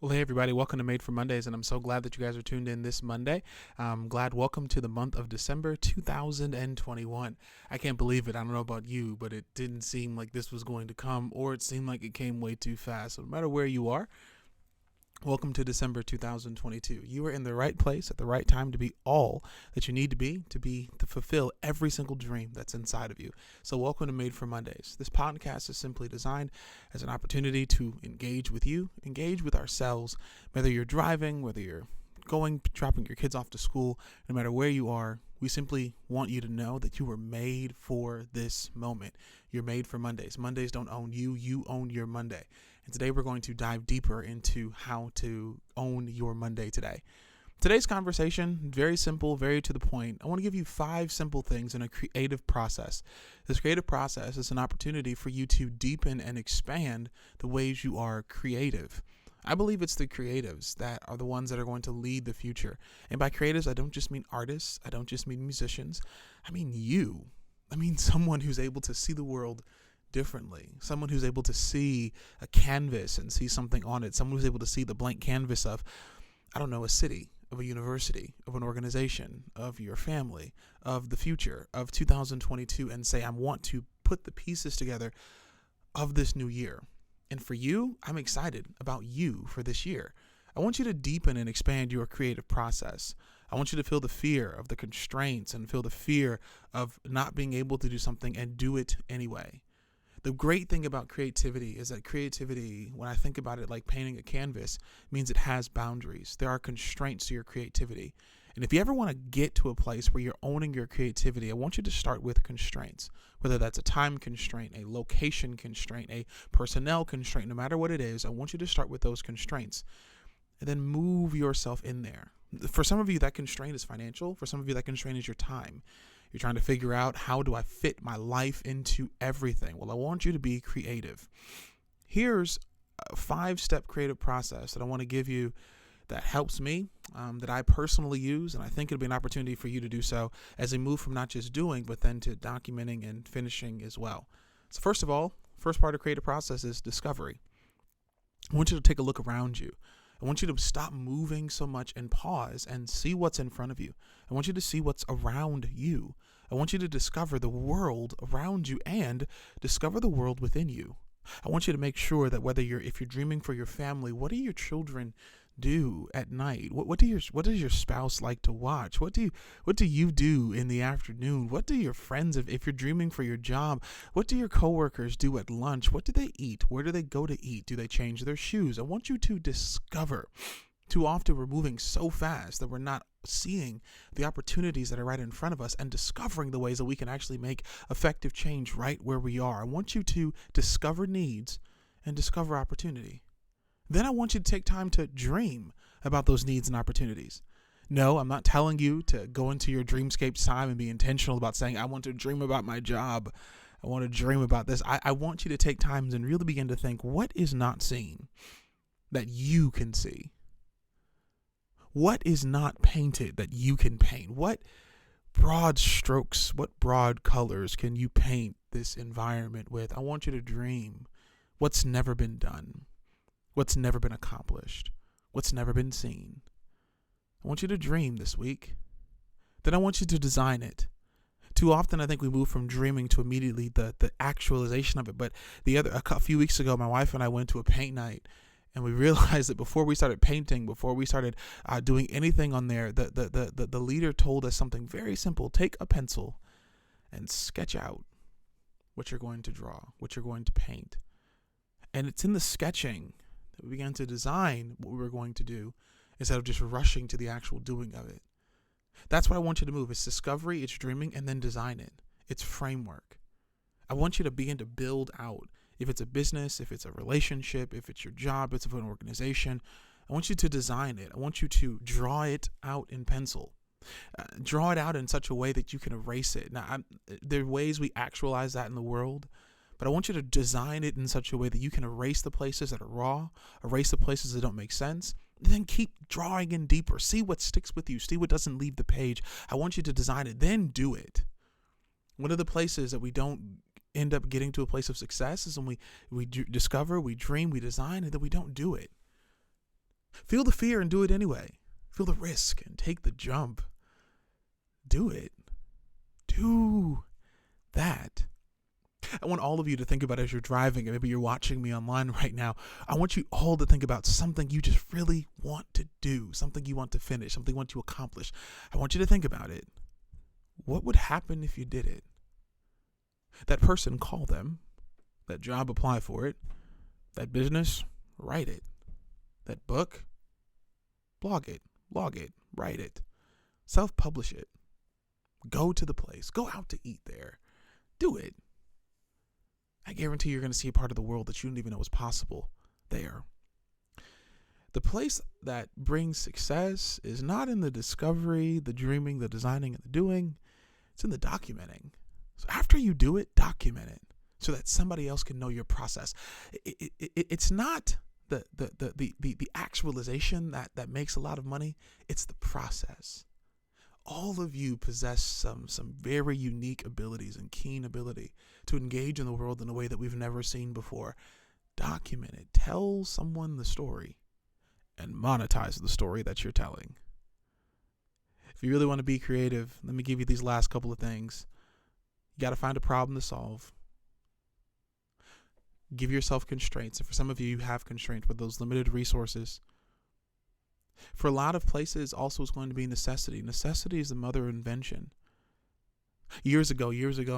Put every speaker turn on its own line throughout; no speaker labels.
Well, hey everybody, welcome to Made for Mondays, and I'm so glad that you guys are tuned in this Monday. Welcome to the month of December 2021. I can't believe it. I don't know about you, but it didn't seem like this was going to come, or it seemed like it came way too fast. So no matter where you are, welcome to December 2022. You are in the right place at the right time to be all that you need to fulfill every single dream that's inside of you. So welcome to Made for Mondays. This podcast is simply designed as an opportunity to engage with you, engage with ourselves, whether you're driving, whether you're dropping your kids off to school, no matter where you are. We simply want you to know that you were made for this moment. You're made for Mondays. Mondays don't own you. You own your Monday. And today we're going to dive deeper into how to own your Monday today. Today's conversation, very simple, very to the point. I want to give you 5 simple things in a creative process. This creative process is an opportunity for you to deepen and expand the ways you are creative. I believe it's the creatives that are the ones that are going to lead the future. And by creatives, I don't just mean artists. I don't just mean musicians. I mean you. I mean someone who's able to see the world differently. Someone who's able to see a canvas and see something on it. Someone who's able to see the blank canvas of, I don't know, a city, of a university, of an organization, of your family, of the future, of 2022, and say, I want to put the pieces together of this new year. And for you, I'm excited about you for this year. I want you to deepen and expand your creative process. I want you to feel the fear of the constraints and feel the fear of not being able to do something and do it anyway. The great thing about creativity is that creativity, when I think about it like painting a canvas, means it has boundaries. There are constraints to your creativity. And if you ever want to get to a place where you're owning your creativity, I want you to start with constraints, whether that's a time constraint, a location constraint, a personnel constraint, no matter what it is. I want you to start with those constraints and then move yourself in there. For some of you, that constraint is financial. For some of you, that constraint is your time. You're trying to figure out, how do I fit my life into everything? Well, I want you to be creative. Here's a 5-step creative process that I want to give you that helps me, that I personally use, and I think it'll be an opportunity for you to do so as we move from not just doing, but then to documenting and finishing as well. So first of all, first part of creative process is discovery. I want you to take a look around you. I want you to stop moving so much and pause and see what's in front of you. I want you to see what's around you. I want you to discover the world around you and discover the world within you. I want you to make sure that if you're dreaming for your family, what do your children do at night? What does your spouse like to watch? What do you do in the afternoon? What do your friends, if you're dreaming for your job, what do your coworkers do at lunch? What do they eat? Where do they go to eat? Do they change their shoes? I want you to discover. Too often we're moving so fast that we're not seeing the opportunities that are right in front of us and discovering the ways that we can actually make effective change right where we are. I want you to discover needs and discover opportunity. Then I want you to take time to dream about those needs and opportunities. No, I'm not telling you to go into your dreamscapes time and be intentional about saying, I want to dream about my job. I want to dream about this. I want you to take time and really begin to think, what is not seen that you can see? What is not painted that you can paint? What broad strokes, what broad colors can you paint this environment with? I want you to dream what's never been done. What's never been accomplished, what's never been seen. I want you to dream this week. Then I want you to design it. Too often I think we move from dreaming to immediately the actualization of it. But a few weeks ago, my wife and I went to a paint night, and we realized that before we started painting, before we started doing anything on there, the leader told us something very simple. Take a pencil and sketch out what you're going to draw, what you're going to paint. And it's in the sketching we began to design what we were going to do instead of just rushing to the actual doing of it. That's what I want you to move. It's discovery, it's dreaming, and then design it. It's framework. I want you to begin to build out. If it's a business, if it's a relationship, if it's your job, if it's an organization, I want you to design it. I want you to draw it out in pencil. Draw it out in such a way that you can erase it. Now, there are ways we actualize that in the world, but I want you to design it in such a way that you can erase the places that are raw, erase the places that don't make sense, and then keep drawing in deeper. See what sticks with you. See what doesn't leave the page. I want you to design it, then do it. One of the places that we don't end up getting to a place of success is when we discover, we dream, we design, and then we don't do it. Feel the fear and do it anyway. Feel the risk and take the jump. Do it. Do that. I want all of you to think about as you're driving, and maybe you're watching me online right now. I want you all to think about something you just really want to do, something you want to finish, something you want to accomplish. I want you to think about it. What would happen if you did it? That person, call them. That job, apply for it. That business, write it. That book, blog it, log it, write it. Self-publish it. Go to the place. Go out to eat there. Do it. I guarantee you're going to see a part of the world that you didn't even know was possible there. The place that brings success is not in the discovery, the dreaming, the designing, and the doing. It's in the documenting. So after you do it, document it so that somebody else can know your process. It's not the actualization that makes a lot of money. It's the process. All of you possess some very unique abilities and keen ability to engage in the world in a way that we've never seen before. Document it. Tell someone the story and monetize the story that you're telling. If you really want to be creative, let me give you these last couple of things. You got to find a problem to solve. Give yourself constraints. And for some of you, you have constraints with those limited resources. For a lot of places, also is going to be necessity. Necessity is the mother of invention. Years ago,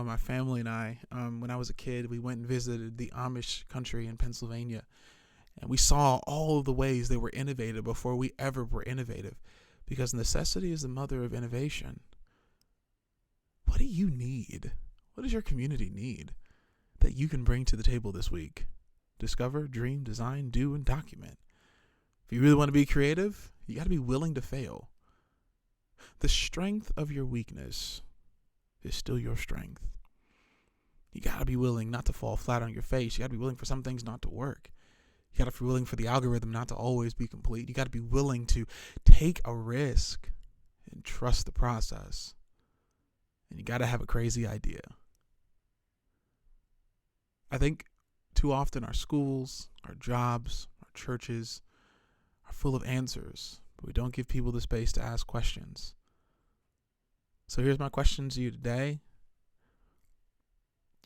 my family and I, when I was a kid, we went and visited the Amish country in Pennsylvania. And we saw all of the ways they were innovative before we ever were innovative. Because necessity is the mother of innovation. What do you need? What does your community need that you can bring to the table this week? Discover, dream, design, do, and document. If you really want to be creative, you got to be willing to fail. The strength of your weakness is still your strength. You got to be willing not to fall flat on your face. You got to be willing for some things not to work. You got to be willing for the algorithm not to always be complete. You got to be willing to take a risk and trust the process. And you got to have a crazy idea. I think too often our schools, our jobs, our churches are full of answers, but we don't give people the space to ask questions. So here's my question to you today.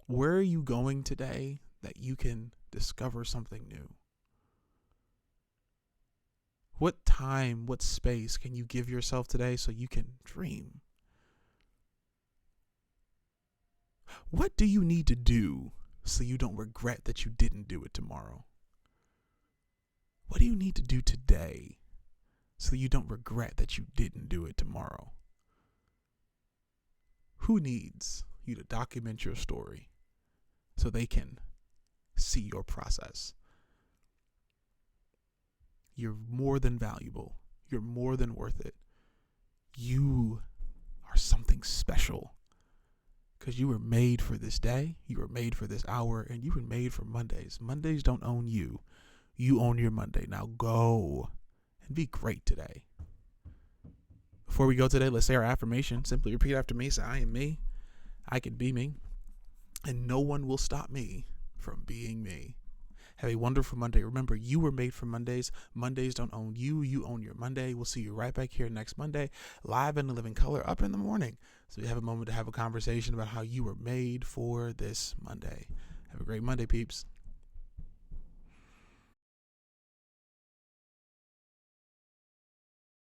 Where are you going today that you can discover something new? What time, what space can you give yourself today so you can dream? What do you need to do so you don't regret that you didn't do it tomorrow? What do you need to do today so you don't regret that you didn't do it tomorrow? Who needs you to document your story so they can see your process? You're more than valuable. You're more than worth it. You are something special because you were made for this day. You were made for this hour, and you were made for Mondays. Mondays don't own you. You own your Monday. Now go and be great today. Before we go today, let's say our affirmation. Simply repeat after me. Say, I am me. I can be me. And no one will stop me from being me. Have a wonderful Monday. Remember, you were made for Mondays. Mondays don't own you. You own your Monday. We'll see you right back here next Monday, live in the living color, up in the morning. So you have a moment to have a conversation about how you were made for this Monday. Have a great Monday, peeps.